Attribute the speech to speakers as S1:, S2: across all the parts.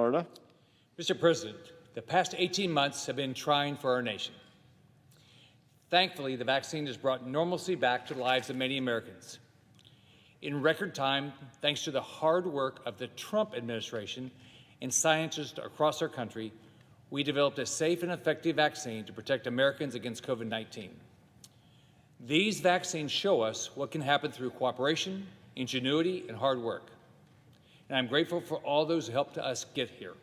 S1: Florida.
S2: Mr. President, the past 18 months have been trying for our nation. Thankfully, the vaccine has brought normalcy back to the lives of many Americans. In record time, thanks to the hard work of the Trump administration and scientists across our country, we developed a safe and effective vaccine to protect Americans against COVID-19. These vaccines show us what can happen through cooperation, ingenuity, and hard work. And I'm grateful for all those who helped us get here.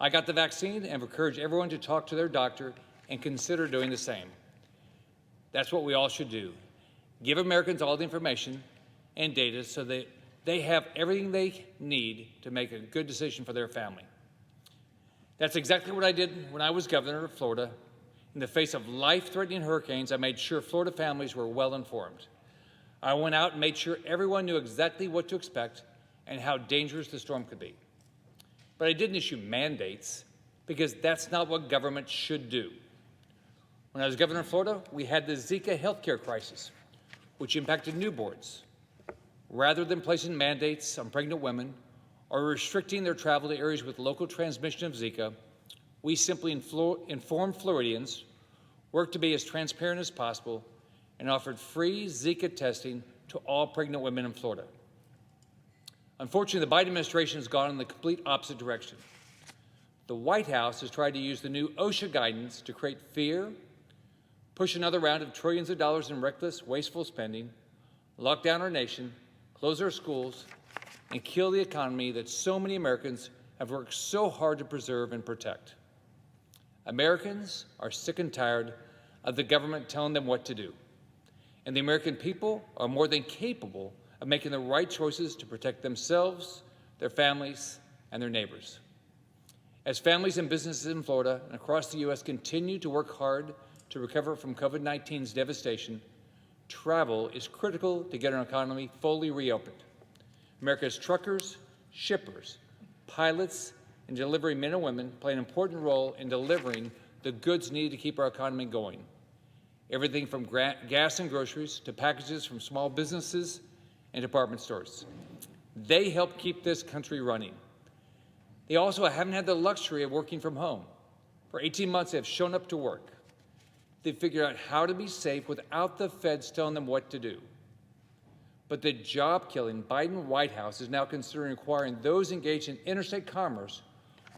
S2: I got the vaccine and encourage everyone to talk to their doctor and consider doing the same. That's what we all should do. Give Americans all the information and data so that they have everything they need to make a good decision for their family. That's exactly what I did when I was governor of Florida. In the face of life-threatening hurricanes, I made sure Florida families were well informed. I went out and made sure everyone knew exactly what to expect and how dangerous the storm could be. But I didn't issue mandates because that's not what government should do. When I was governor of Florida, we had the Zika healthcare crisis, which impacted newborns. Rather than placing mandates on pregnant women or restricting their travel to areas with local transmission of Zika, we simply informed Floridians, worked to be as transparent as possible, and offered free Zika testing to all pregnant women in Florida. Unfortunately, the Biden administration has gone in the complete opposite direction. The White House has tried to use the new OSHA guidance to create fear, push another round of trillions of dollars in reckless, wasteful spending, lock down our nation, close our schools, and kill the economy that so many Americans have worked so hard to preserve and protect. Americans are sick and tired of the government telling them what to do, and the American people are more than capable of making the right choices to protect themselves, their families, and their neighbors. As families and businesses in Florida and across the U.S. continue to work hard to recover from COVID-19's devastation, travel is critical to get our economy fully reopened. America's truckers, shippers, pilots, and delivery men and women play an important role in delivering the goods needed to keep our economy going. Everything from gas and groceries to packages from small businesses and department stores. They help keep this country running. They also haven't had the luxury of working from home. For 18 months, they have shown up to work. They've figured out how to be safe without the feds telling them what to do. But the job-killing Biden White House is now considering requiring those engaged in interstate commerce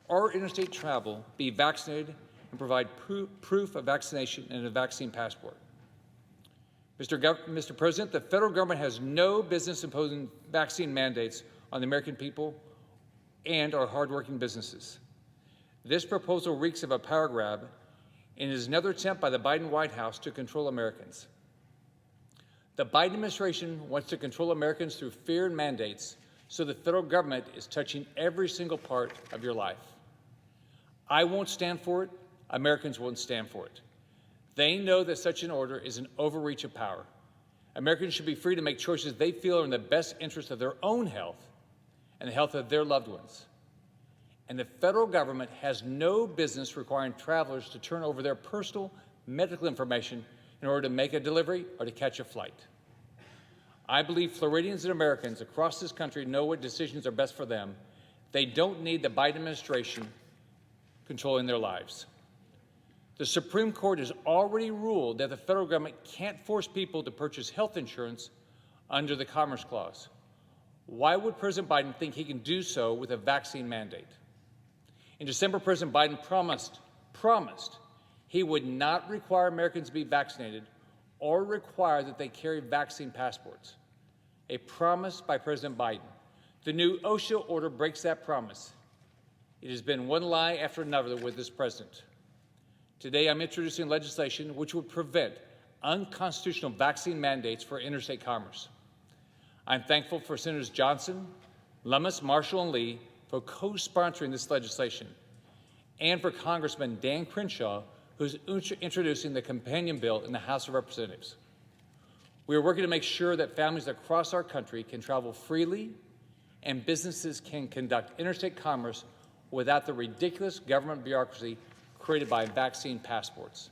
S2: or interstate travel be vaccinated and provide proof of vaccination and a vaccine passport. Mr. President, the federal government has no business imposing vaccine mandates on the American people and our hardworking businesses. This proposal reeks of a power grab and is another attempt by the Biden White House to control Americans. The Biden administration wants to control Americans through fear and mandates, so the federal government is touching every single part of your life. I won't stand for it. Americans won't stand for it. They know that such an order is an overreach of power. Americans should be free to make choices they feel are in the best interest of their own health and the health of their loved ones. And the federal government has no business requiring travelers to turn over their personal medical information in order to make a delivery or to catch a flight. I believe Floridians and Americans across this country know what decisions are best for them. They don't need the Biden administration controlling their lives. The Supreme Court has already ruled that the federal government can't force people to purchase health insurance under the Commerce Clause. Why would President Biden think he can do so with a vaccine mandate? In December, President Biden promised he would not require Americans to be vaccinated or require that they carry vaccine passports. A promise by President Biden. The new OSHA order breaks that promise. It has been one lie after another with this president. Today, I'm introducing legislation which would prevent unconstitutional vaccine mandates for interstate commerce. I'm thankful for Senators Johnson, Lummis, Marshall, and Lee for co-sponsoring this legislation, and for Congressman Dan Crenshaw, who's introducing the companion bill in the House of Representatives. We are working to make sure that families across our country can travel freely and businesses can conduct interstate commerce without the ridiculous government bureaucracy created by vaccine passports.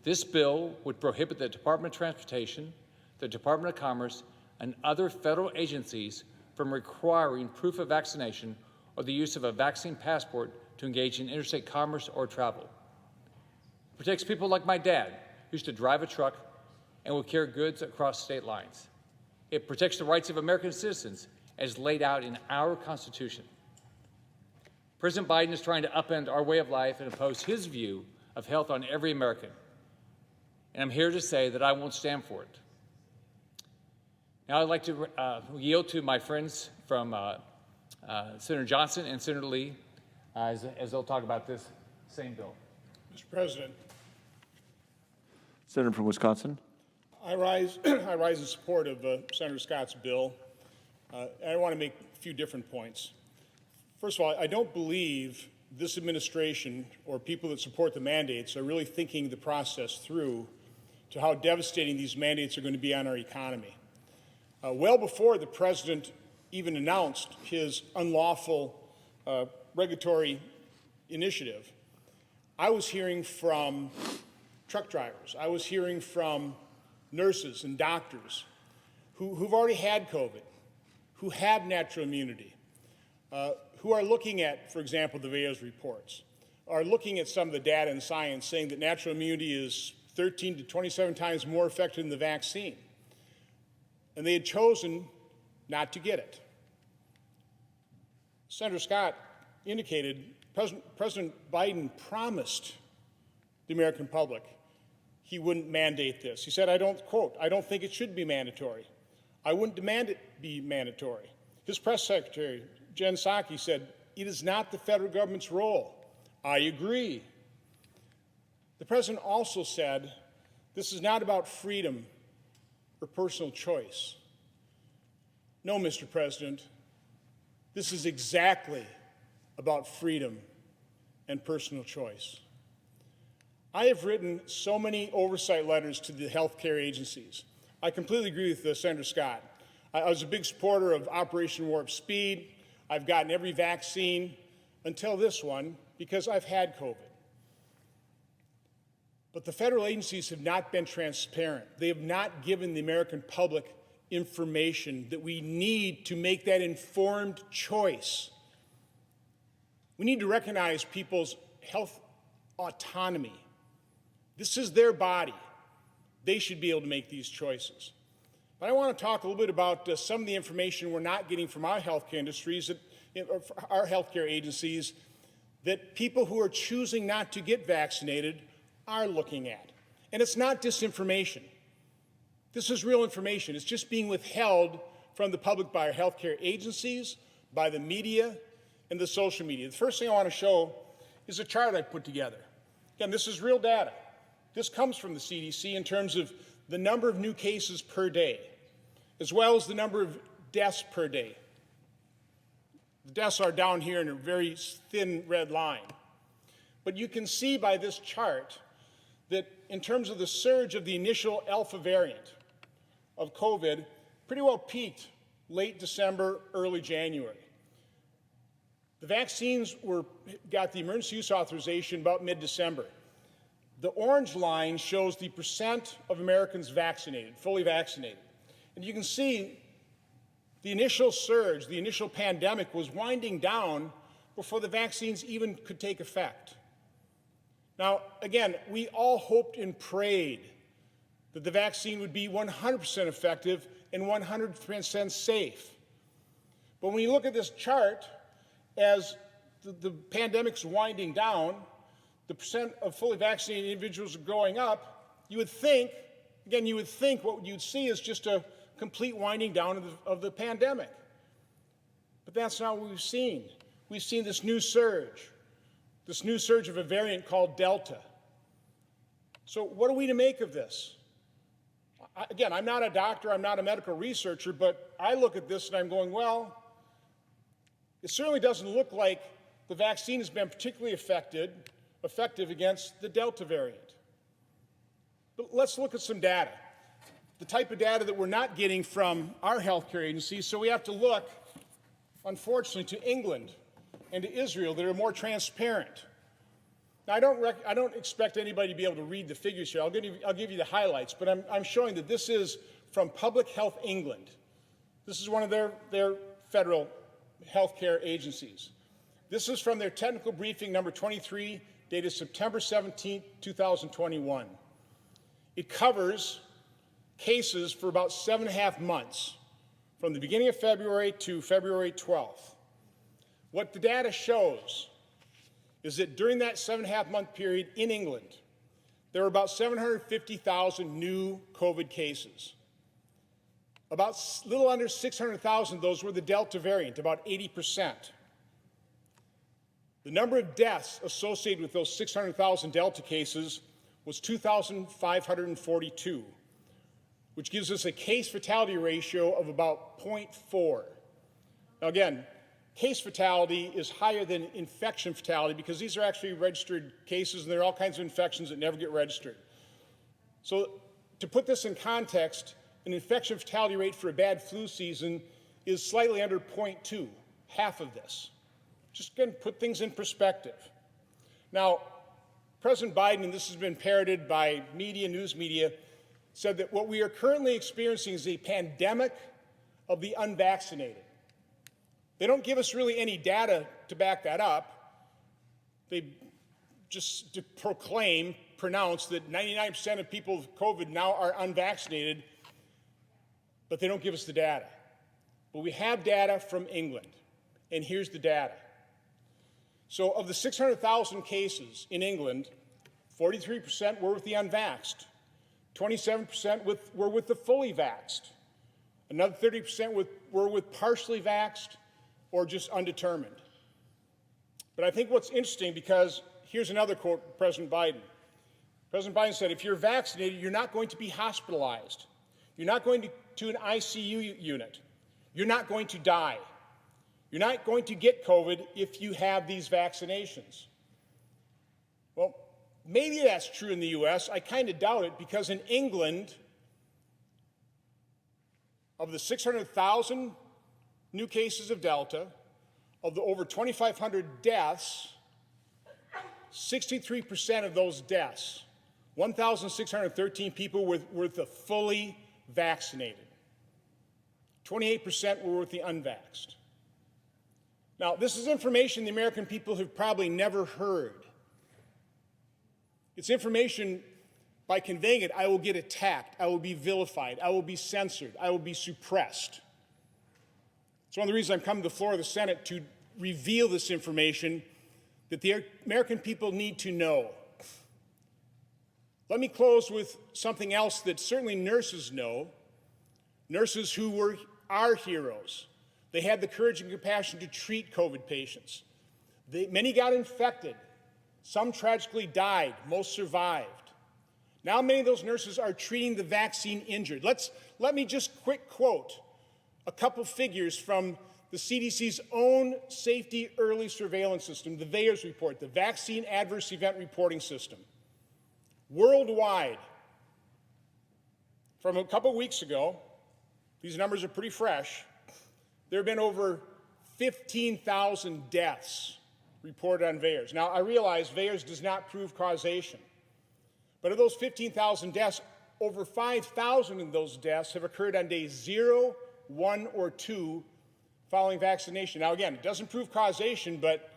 S2: This bill would prohibit the Department of Transportation, the Department of Commerce, and other federal agencies from requiring proof of vaccination or the use of a vaccine passport to engage in interstate commerce or travel. It protects people like my dad, who used to drive a truck and will carry goods across state lines. It protects the rights of American citizens as laid out in our Constitution. President Biden is trying to upend our way of life and impose his view of health on every American. And I'm here to say that I won't stand for it. Now I'd like to yield to my friends from Senator Johnson and Senator Lee as they'll talk about this same bill.
S1: Mr. President,
S3: Senator from Wisconsin.
S1: I rise in support of Senator Scott's bill. I want to make a few different points. First of all, I don't believe this administration or people that support the mandates are really thinking the process through to how devastating these mandates are going to be on our economy. Well before the president even announced his unlawful regulatory initiative, I was hearing from truck drivers, I was hearing from nurses and doctors who've already had COVID, who have natural immunity, who are looking at, for example, the VAERS reports, are looking at some of the data and science saying that natural immunity is 13 to 27 times more effective than the vaccine. And they had chosen not to get it. Senator Scott indicated President Biden promised the American public he wouldn't mandate this. He said, I don't think it should be mandatory. I wouldn't demand it be mandatory. His press secretary, Jen Psaki, said, it is not the federal government's role. I agree. The president also said, this is not about freedom or personal choice. No, Mr. President, this is exactly about freedom and personal choice. I have written so many oversight letters to the healthcare agencies. I completely agree with Senator Scott. I was a big supporter of Operation Warp Speed. I've gotten every vaccine until this one because I've had COVID. But the federal agencies have not been transparent. They have not given the American public information that we need to make that informed choice. We need to recognize people's health autonomy. This is their body. They should be able to make these choices. But I want to talk a little bit about some of the information we're not getting from our healthcare industries, our healthcare agencies, that people who are choosing not to get vaccinated are looking at. And it's not disinformation. This is real information. It's just being withheld from the public by our healthcare agencies, by the media, and the social media. The first thing I want to show is a chart I put together. Again, this is real data. This comes from the CDC in terms of the number of new cases per day, as well as the number of deaths per day. The deaths are down here in a very thin red line. But you can see by this chart that in terms of the surge of the initial Alpha variant of COVID, pretty well peaked late December, early January. The vaccines got the emergency use authorization about mid-December. The orange line shows the percent of Americans vaccinated, fully vaccinated. And you can see the initial surge, the initial pandemic was winding down before the vaccines even could take effect. Now, again, we all hoped and prayed that the vaccine would be 100% effective and 100% safe. But when you look at this chart, as the pandemic's winding down, the percent of fully vaccinated individuals are going up, you would think what you'd see is just a complete winding down of the pandemic. But that's not what we've seen. We've seen this new surge of a variant called Delta. So what are we to make of this? Again, I'm not a doctor, I'm not a medical researcher, but I look at this and I'm going, well, it certainly doesn't look like the vaccine has been particularly effective against the Delta variant. But let's look at some data, the type of data that we're not getting from our healthcare agencies, so we have to look, unfortunately, to England and to Israel that are more transparent. Now, I don't expect anybody to be able to read the figures here. I'll give you the highlights, but I'm showing that this is from Public Health England. This is one of their federal healthcare agencies. This is from their technical briefing number 23, dated September 17, 2021. It covers cases for about 7.5 months, from the beginning of February to February 12th. What the data shows is that during that 7.5-month period in England, there were about 750,000 new COVID cases. About a little under 600,000 of those were the Delta variant, about 80%. The number of deaths associated with those 600,000 Delta cases was 2,542, which gives us a case fatality ratio of about 0.4. Now again, case fatality is higher than infection fatality because these are actually registered cases and there are all kinds of infections that never get registered. So to put this in context, an infection fatality rate for a bad flu season is slightly under 0.2, half of this. Just going to put things in perspective. Now, President Biden, and this has been parroted by media, news media, said that what we are currently experiencing is a pandemic of the unvaccinated. They don't give us really any data to back that up. They just pronounce that 99% of people with COVID now are unvaccinated, but they don't give us the data. But we have data from England, and here's the data. So of the 600,000 cases in England, 43% were with the unvaxxed, 27% were with the fully vaxxed, another 30% were with partially vaxxed or just undetermined. But I think what's interesting, because here's another quote from President Biden. President Biden said, if you're vaccinated, you're not going to be hospitalized. You're not going to an ICU unit. You're not going to die. You're not going to get COVID if you have these vaccinations. Well, maybe that's true in the U.S. I kind of doubt it, because in England, of the 600,000 new cases of Delta, of the over 2,500 deaths, 63% of those deaths, 1,613 people were the fully vaccinated. 28% were with the unvaxxed. Now, this is information the American people have probably never heard. It's information, by conveying it, I will get attacked, I will be vilified, I will be censored, I will be suppressed. It's one of the reasons I'm coming to the floor of the Senate, to reveal this information that the American people need to know. Let me close with something else that certainly nurses know, nurses who were our heroes. They had the courage and compassion to treat COVID patients. Many got infected. Some tragically died. Most survived. Now many of those nurses are treating the vaccine injured. Let me just quick quote a couple figures from the CDC's own safety early surveillance system, the VAERS report, the Vaccine Adverse Event Reporting System. Worldwide, from a couple weeks ago, these numbers are pretty fresh, there have been over 15,000 deaths reported on VAERS. Now, I realize VAERS does not prove causation, but of those 15,000 deaths, over 5,000 of those deaths have occurred on days 0, 1, or 2 following vaccination. Now, again, it doesn't prove causation, but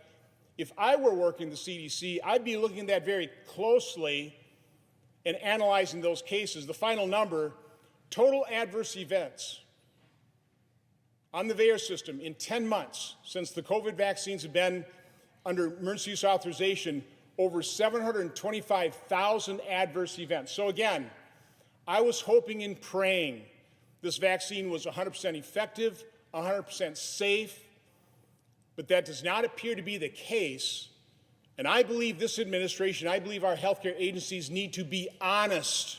S1: if I were working the CDC, I'd be looking at that very closely and analyzing those cases. The final number, total adverse events on the VAERS system in 10 months since the COVID vaccines have been under emergency use authorization, over 725,000 adverse events. So again, I was hoping and praying this vaccine was 100% effective, 100% safe, but that does not appear to be the case. And I believe this administration, I believe our healthcare agencies need to be honest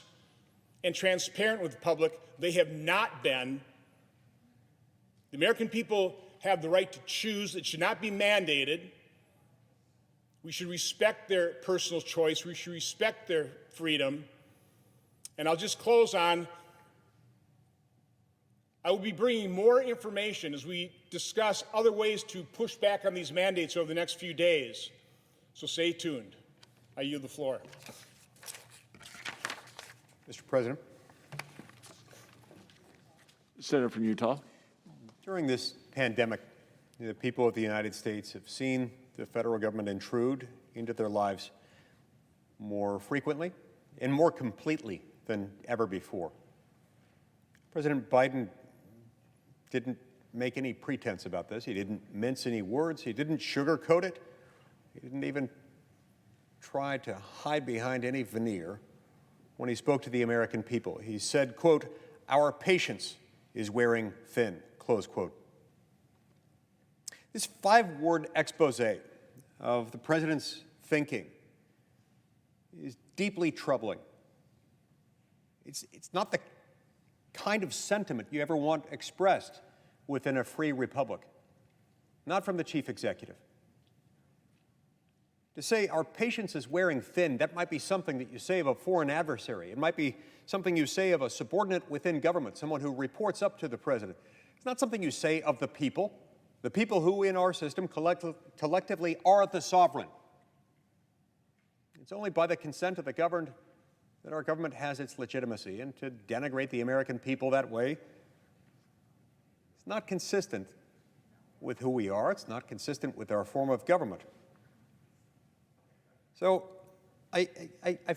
S1: and transparent with the public. They have not been. The American people have the right to choose. It should not be mandated. We should respect their personal choice. We should respect their freedom. And I'll just close on, I will be bringing more information as we discuss other ways to push back on these mandates over the next few days. So stay tuned. I yield the floor.
S3: Mr. President.
S4: Senator from Utah.
S3: During this pandemic, the people of the United States have seen the federal government intrude into their lives more frequently and more completely than ever before. President Biden didn't make any pretense about this. He didn't mince any words. He didn't sugarcoat it. He didn't even try to hide behind any veneer when he spoke to the American people. He said, quote, "Our patience is wearing thin," close quote. This 5-word expose of the president's thinking is deeply troubling. It's not the kind of sentiment you ever want expressed within a free republic, not from the chief executive. To say our patience is wearing thin, that might be something that you say of a foreign adversary. It might be something you say of a subordinate within government, someone who reports up to the president. It's not something you say of the people who in our system collectively are the sovereign. It's only by the consent of the governed that our government has its legitimacy, and to denigrate the American people that way, it's not consistent with who we are. It's not consistent with our form of government. So I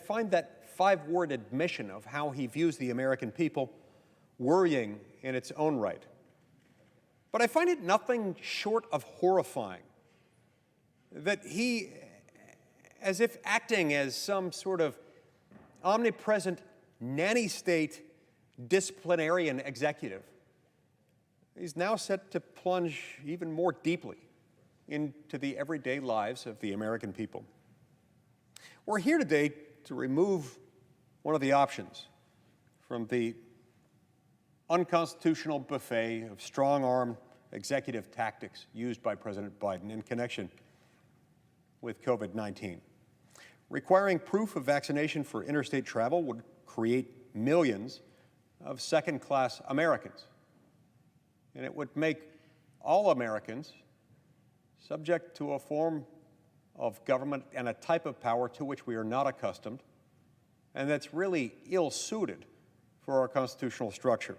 S3: find that 5-word admission of how he views the American people worrying in its own right. But I find it nothing short of horrifying that he, as if acting as some sort of omnipresent nanny state disciplinarian executive, he's now set to plunge even more deeply into the everyday lives of the American people. We're here today to remove one of the options from the unconstitutional buffet of strong-arm executive tactics used by President Biden in connection with COVID-19. Requiring proof of vaccination for interstate travel would create millions of second-class Americans, and it would make all Americans subject to a form of government and a type of power to which we are not accustomed, and that's really ill-suited for our constitutional structure.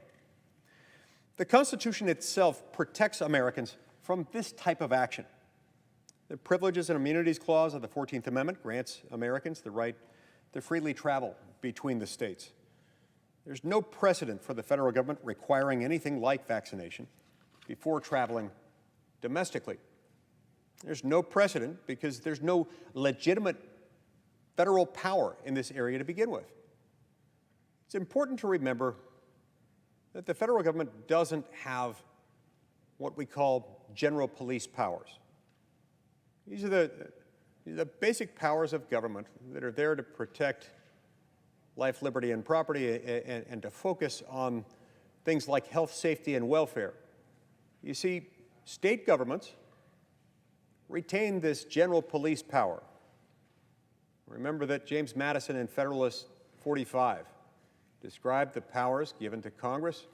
S3: The Constitution itself protects Americans from this type of action. The Privileges and Immunities Clause of the 14th Amendment grants Americans the right to freely travel between the states. There's no precedent for the federal government requiring anything like vaccination before traveling domestically. There's no precedent because there's no legitimate federal power in this area to begin with. It's important to remember that the federal government doesn't have what we call general police powers. These are the basic powers of government that are there to protect life, liberty, and property and to focus on things like health, safety, and welfare. You see, state governments retain this general police power. Remember that James Madison in Federalist 45 described the powers given to Congress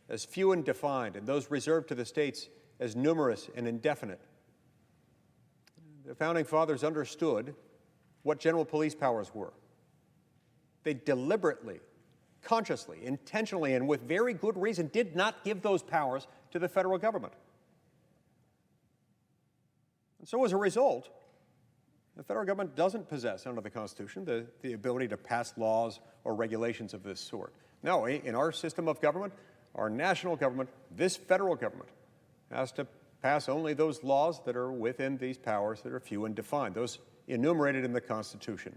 S3: as few and defined, and those reserved to the states as numerous and indefinite. The Founding Fathers understood what general police powers were. They deliberately, consciously, intentionally, and with very good reason did not give those powers to the federal government. And so as a result, the federal government doesn't possess, under the Constitution, the ability to pass laws or regulations of this sort. No, in our system of government, our national government, this federal government, has to pass only those laws that are within these powers that are few and defined, those enumerated in the Constitution.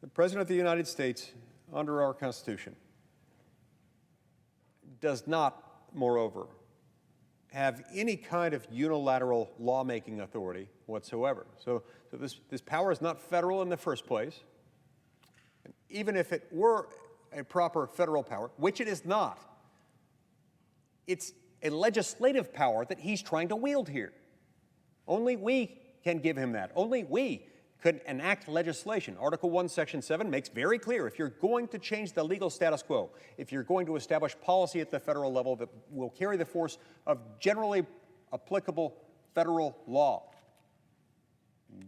S3: The President of the United States, under our Constitution, does not, moreover, have any kind of unilateral lawmaking authority whatsoever. So this power is not federal in the first place. And even if it were a proper federal power, which it is not, it's a legislative power that he's trying to wield here. Only we can give him that. Only we could enact legislation. Article 1, Section 7 makes very clear if you're going to change the legal status quo, if you're going to establish policy at the federal level that will carry the force of generally applicable federal law,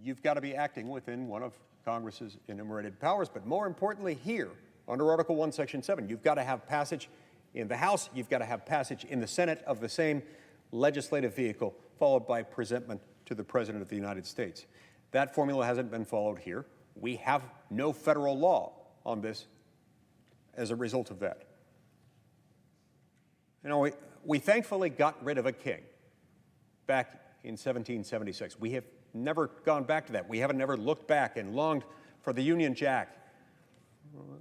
S3: you've got to be acting within one of Congress's enumerated powers. But more importantly here, under Article 1, Section 7, you've got to have passage in the House, you've got to have passage in the Senate of the same legislative vehicle, followed by presentment to the President of the United States. That formula hasn't been followed here. We have no federal law on this as a result of that. You know, we thankfully got rid of a king back in 1776. We have never gone back to that. We haven't ever looked back and longed for the Union Jack.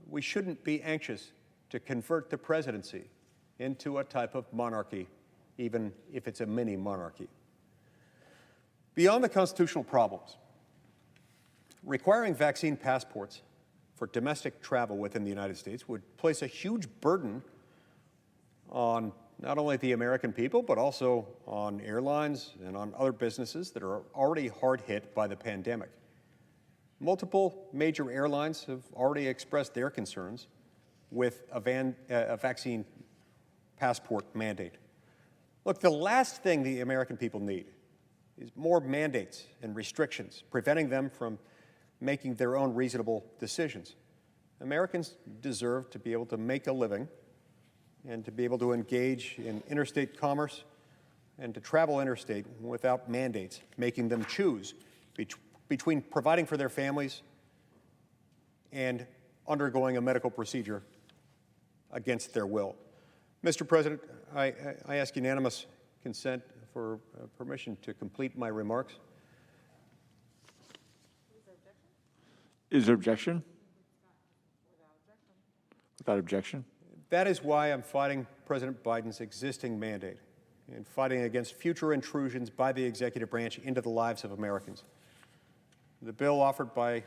S3: We shouldn't be anxious to convert the presidency into a type of monarchy, even if it's a mini monarchy. Beyond the constitutional problems, requiring vaccine passports for domestic travel within the United States would place a huge burden on not only the American people, but also on airlines and on other businesses that are already hard hit by the pandemic. Multiple major airlines have already expressed their concerns with a vaccine passport mandate. Look, the last thing the American people need is more mandates and restrictions, preventing them from making their own reasonable decisions. Americans deserve to be able to make a living and to be able to engage in interstate commerce and to travel interstate without mandates, making them choose between providing for their families and undergoing a medical procedure against their will. Mr. President, I ask unanimous consent for permission to complete my remarks.
S4: Is there objection? Without objection.
S3: That is why I'm fighting President Biden's existing mandate and fighting against future intrusions by the executive branch into the lives of Americans. The bill offered by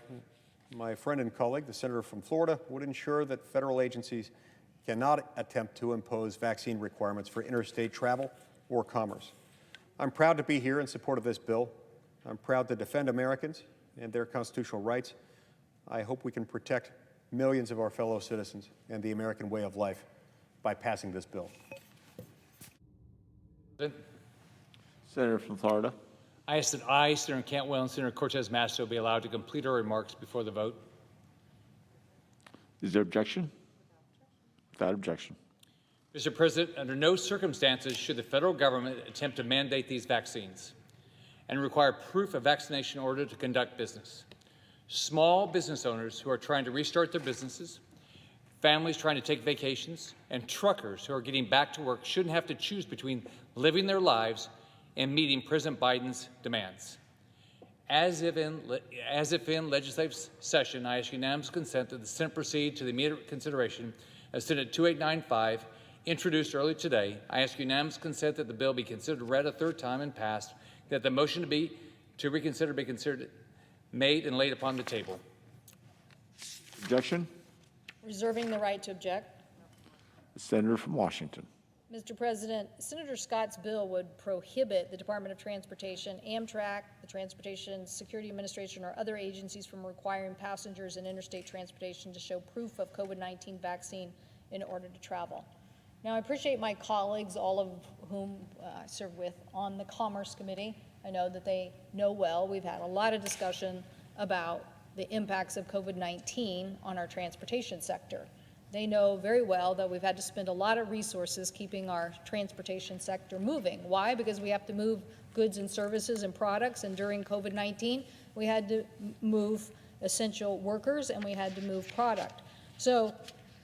S3: my friend and colleague, the senator from Florida, would ensure that federal agencies cannot attempt to impose vaccine requirements for interstate travel or commerce. I'm proud to be here in support of this bill. I'm proud to defend Americans and their constitutional rights. I hope we can protect millions of our fellow citizens and the American way of life by passing this bill.
S4: Senator from Florida.
S2: I ask that I, Senator Cantwell, and Senator Cortez Masto be allowed to complete our remarks before the vote.
S4: Is there objection? Without objection.
S2: Mr. President, under no circumstances should the federal government attempt to mandate these vaccines and require proof of vaccination in order to conduct business. Small business owners who are trying to restart their businesses, families trying to take vacations, and truckers who are getting back to work shouldn't have to choose between living their lives and meeting President Biden's demands. As if in legislative session, I ask unanimous consent that the Senate proceed to the immediate consideration of Senate 2895, introduced early today. I ask unanimous consent that the bill be considered read a third time and passed, that the motion to reconsider be considered made and laid upon the table.
S4: Objection?
S5: Reserving the right to object.
S4: The senator from Washington.
S5: Mr. President, Senator Scott's bill would prohibit the Department of Transportation, Amtrak, the Transportation Security Administration, or other agencies from requiring passengers in interstate transportation to show proof of COVID-19 vaccine in order to travel. Now, I appreciate my colleagues, all of whom I serve with on the Commerce Committee. I know that they know well. We've had a lot of discussion about the impacts of COVID-19 on our transportation sector. They know very well that we've had to spend a lot of resources keeping our transportation sector moving. Why? Because we have to move goods and services and products, and during COVID-19, we had to move essential workers and we had to move product. So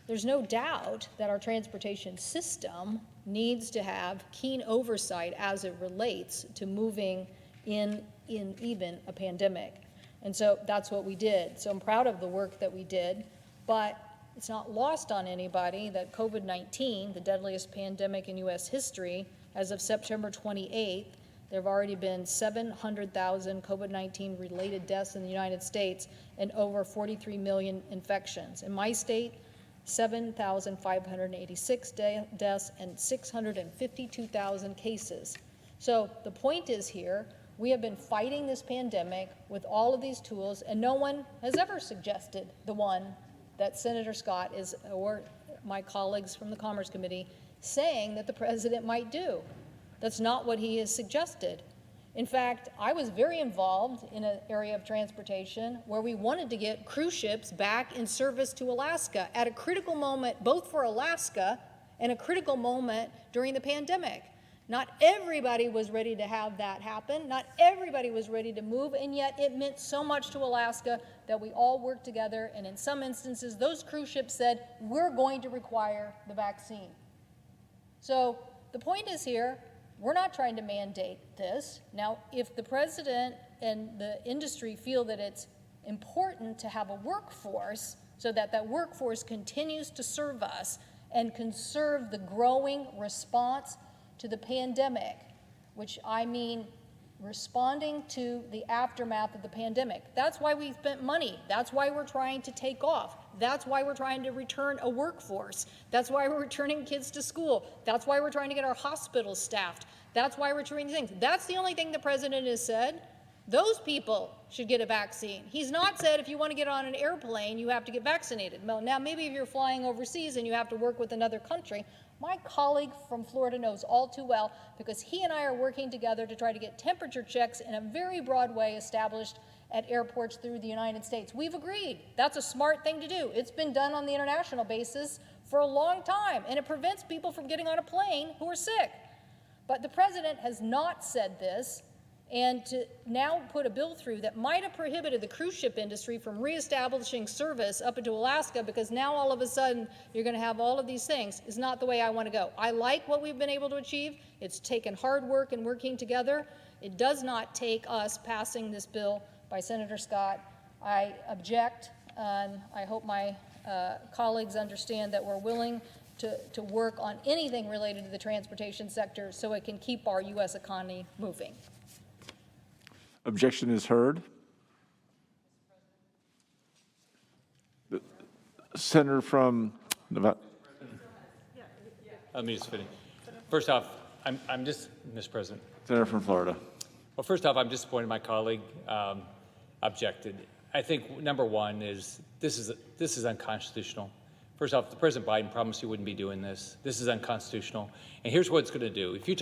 S5: there's no doubt that our transportation system needs to have keen oversight as it relates to moving in even a pandemic. And so that's what we did. So I'm proud of the work that we did, but it's not lost on anybody that COVID-19, the deadliest pandemic in U.S. history, as of September 28th, there have already been 700,000 COVID-19 related deaths in the United States and over 43 million infections. In my state, 7,586 deaths and 652,000 cases. So the point is here, we have been fighting this pandemic with all of these tools, and no one has ever suggested the one that Senator Scott is, or my colleagues from the Commerce Committee, saying that the president might do. That's not what he has suggested. In fact, I was very involved in an area of transportation where we wanted to get cruise ships back in service to Alaska at a critical moment, both for Alaska and a critical moment during the pandemic. Not everybody was ready to have that happen. Not everybody was ready to move, and yet it meant so much to Alaska that we all worked together, and in some instances, those cruise ships said, we're going to require the vaccine. So the point is here, we're not trying to mandate this. Now, if the president and the industry feel that it's important to have a workforce so that that workforce continues to serve us and can serve the growing response to the pandemic, which I mean responding to the aftermath of the pandemic. That's why we spent money. That's why we're trying to take off. That's why we're trying to return a workforce. That's why we're returning kids to school. That's why we're trying to get our hospitals staffed. That's why we're doing things. That's the only thing the president has said. Those people should get a vaccine. He's not said if you want to get on an airplane, you have to get vaccinated. Well, now maybe if you're flying overseas and you have to work with another country, my colleague from Florida knows all too well, because he and I are working together to try to get temperature checks in a very broad way established at airports through the United States. We've agreed. That's a smart thing to do. It's been done on the international basis for a long time, and it prevents people from getting on a plane who are sick. But the president has not said this, and to now put a bill through that might have prohibited the cruise ship industry from reestablishing service up into Alaska, because now all of a sudden you're going to have all of these things, is not the way I want to go. I like what we've been able to achieve. It's taken hard work and working together. It does not take us passing this bill by Senator Scott. I object, and I hope my colleagues understand that we're willing to work on anything related to the transportation sector so it can keep our U.S. economy moving.
S4: Objection is heard. The Senator from Nevada.
S2: Let me just finish. First off, I'm just, Mr. President.
S4: Senator from Florida.
S2: Well, first off, I'm disappointed my colleague objected. I think number one is this is unconstitutional. First off, President Biden promised he wouldn't be doing this. This is unconstitutional. And here's what it's going to do. If you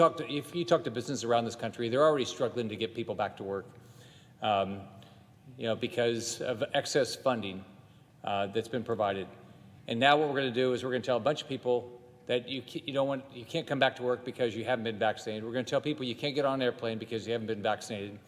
S2: talk to businesses around this country, they're already struggling to get people back to work, because of excess funding that's been provided. And now what we're going to do is we're going to tell a bunch of people that you can't come back to work because you haven't been vaccinated. We're going to tell people you can't get on an airplane because you haven't been vaccinated.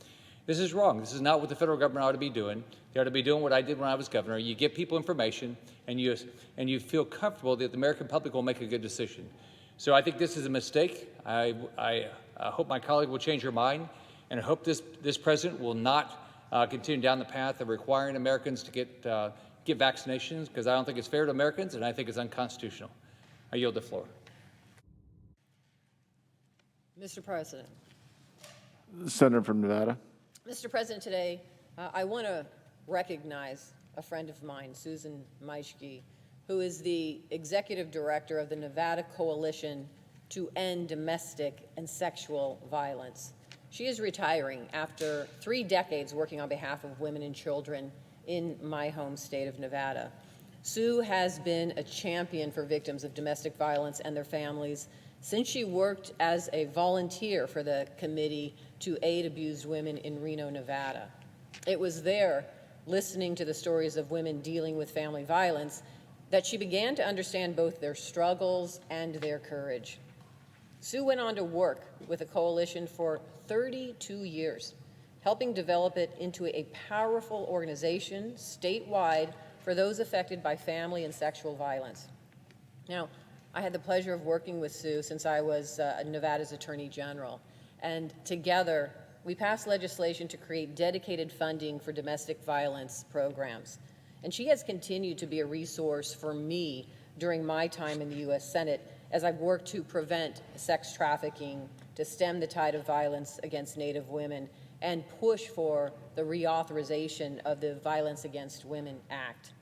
S2: This is wrong. This is not what the federal government ought to be doing. They ought to be doing what I did when I was governor. You give people information, and you feel comfortable that the American public will make a good decision. So I think this is a mistake. I hope my colleague will change her mind, and I hope this president will not continue down the path of requiring Americans to get vaccinations, because I don't think it's fair to Americans, and I think it's unconstitutional. I yield the floor.
S6: Mr. President.
S4: Senator from Nevada.
S6: Mr. President, today I want to recognize a friend of mine, Susan Maischke, who is the executive director of the Nevada Coalition to End Domestic and Sexual Violence. She is retiring after 3 decades working on behalf of women and children in my home state of Nevada. Sue has been a champion for victims of domestic violence and their families since she worked as a volunteer for the Committee to Aid Abused Women in Reno, Nevada. It was there, listening to the stories of women dealing with family violence, that she began to understand both their struggles and their courage. Sue went on to work with the coalition for 32 years, helping develop it into a powerful organization statewide for those affected by family and sexual violence. Now, I had the pleasure of working with Sue since I was Nevada's Attorney General, and together we passed legislation to create dedicated funding for domestic violence programs. And she has continued to be a resource for me during my time in the U.S. Senate as I've worked to prevent sex trafficking, to stem the tide of violence against Native women, and push for the reauthorization of the Violence Against Women Act.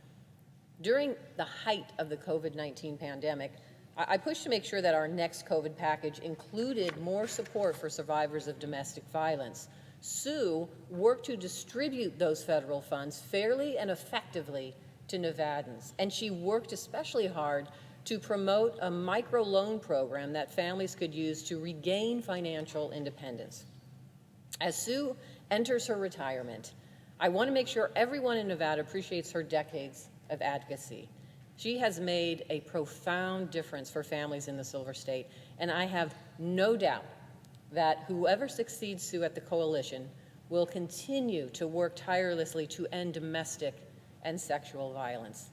S6: During the height of the COVID-19 pandemic, I pushed to make sure that our next COVID package included more support for survivors of domestic violence. Sue worked to distribute those federal funds fairly and effectively to Nevadans, and she worked especially hard to promote a microloan program that families could use to regain financial independence. As Sue enters her retirement, I want to make sure everyone in Nevada appreciates her decades of advocacy. She has made a profound difference for families in the Silver State, and I have no doubt that whoever succeeds Sue at the coalition will continue to work tirelessly to end domestic and sexual violence.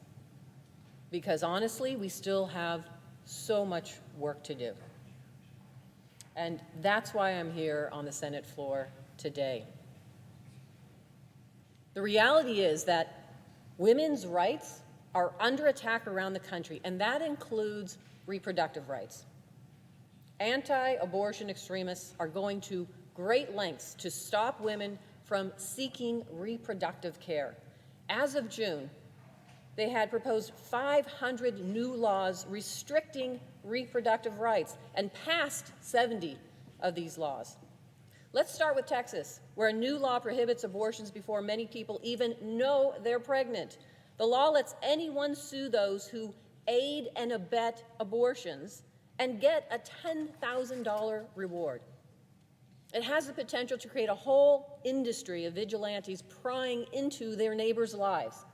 S6: Because honestly, we still have so much work to do. And that's why I'm here on the Senate floor today. The reality is that women's rights are under attack around the country, and that includes reproductive rights. Anti-abortion extremists are going to great lengths to stop women from seeking reproductive care. As of June, they had proposed 500 new laws restricting reproductive rights and passed 70 of these laws. Let's start with Texas, where a new law prohibits abortions before many people even know they're pregnant. The law lets anyone sue those who aid and abet abortions and get a $10,000 reward. It has the potential to create a whole industry of vigilantes prying into their neighbors' lives,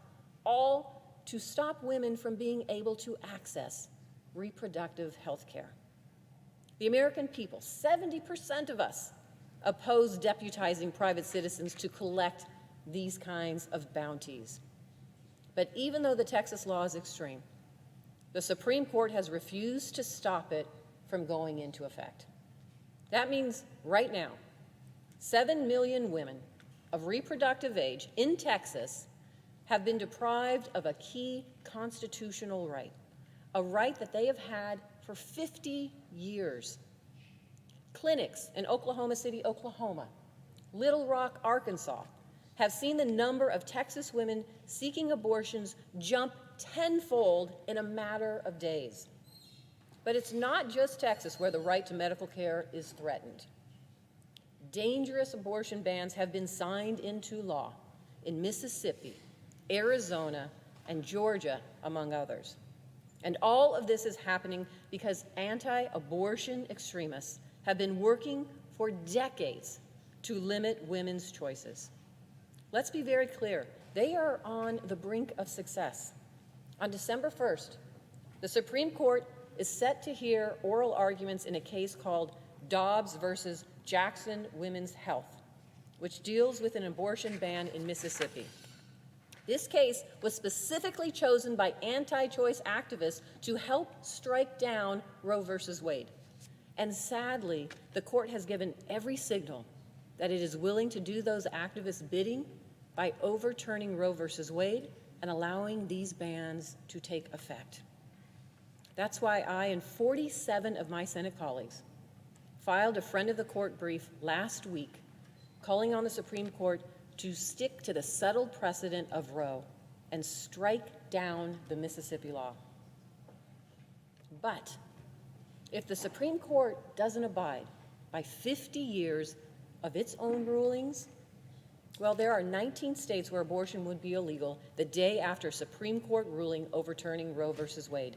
S6: all to stop women from being able to access reproductive health care. The American people, 70% of us, oppose deputizing private citizens to collect these kinds of bounties. But even though the Texas law is extreme, the Supreme Court has refused to stop it from going into effect. That means right now, 7 million women of reproductive age in Texas have been deprived of a key constitutional right, a right that they have had for 50 years. Clinics in Oklahoma City, Oklahoma, Little Rock, Arkansas, have seen the number of Texas women seeking abortions jump tenfold in a matter of days. But it's not just Texas where the right to medical care is threatened. Dangerous abortion bans have been signed into law in Mississippi, Arizona, and Georgia, among others. And all of this is happening because anti-abortion extremists have been working for decades to limit women's choices. Let's be very clear. They are on the brink of success. On December 1st, the Supreme Court is set to hear oral arguments in a case called Dobbs versus Jackson Women's Health, which deals with an abortion ban in Mississippi. This case was specifically chosen by anti-choice activists to help strike down Roe versus Wade. And sadly, the court has given every signal that it is willing to do those activists' bidding by overturning Roe versus Wade and allowing these bans to take effect. That's why I and 47 of my Senate colleagues filed a friend of the court brief last week calling on the Supreme Court to stick to the settled precedent of Roe and strike down the Mississippi law. But if the Supreme Court doesn't abide by 50 years of its own rulings, well, there are 19 states where abortion would be illegal the day after a Supreme Court ruling overturning Roe versus Wade,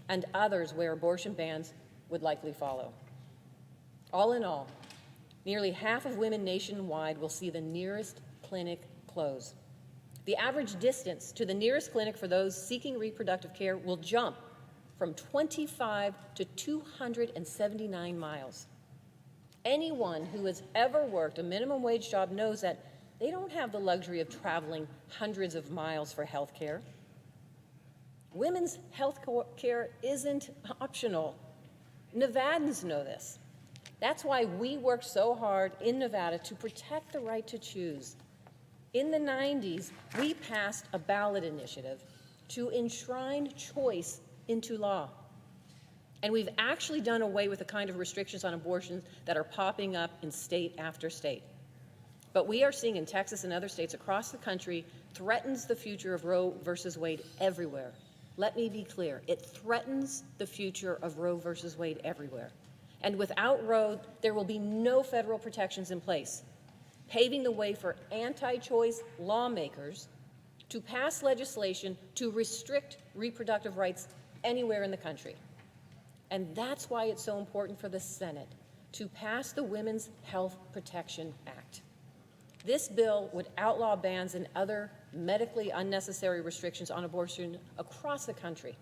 S6: and others where abortion bans would likely follow. All in all, nearly half of women nationwide will see the nearest clinic close. The average distance to the nearest clinic for those seeking reproductive care will jump from 25 to 279 miles. Anyone who has ever worked a minimum wage job knows that they don't have the luxury of traveling hundreds of miles for health care. Women's health care isn't optional. Nevadans know this. That's why we worked so hard in Nevada to protect the right to choose. In the 90s, we passed a ballot initiative to enshrine choice into law. And we've actually done away with the kind of restrictions on abortions that are popping up in state after state. But we are seeing in Texas and other states across the country threatens the future of Roe versus Wade everywhere. Let me be clear, it threatens the future of Roe versus Wade everywhere. And without Roe, there will be no federal protections in place, paving the way for anti-choice lawmakers to pass legislation to restrict reproductive rights anywhere in the country. And that's why it's so important for the Senate to pass the Women's Health Protection Act. This bill would outlaw bans and other medically unnecessary restrictions on abortion across the country.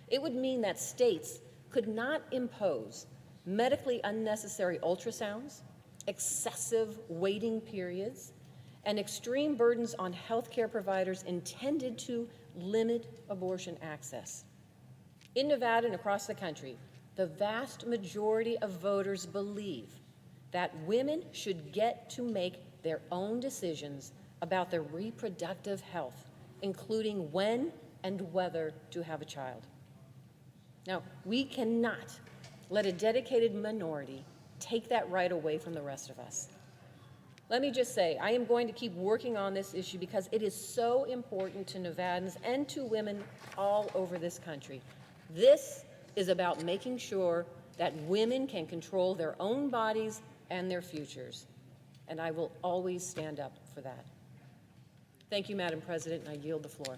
S6: It would mean that states could not impose medically unnecessary ultrasounds, excessive waiting periods, and extreme burdens on healthcare providers intended to limit abortion access. In Nevada and across the country, the vast majority of voters believe that women should get to make their own decisions about their reproductive health, including when and whether to have a child. Now, we cannot let a dedicated minority take that right away from the rest of us. Let me just say, I am going to keep working on this issue because it is so important to Nevadans and to women all over this country. This is about making sure that women can control their own bodies and their futures, and I will always stand up for that. Thank you, Madam President, and I yield the floor.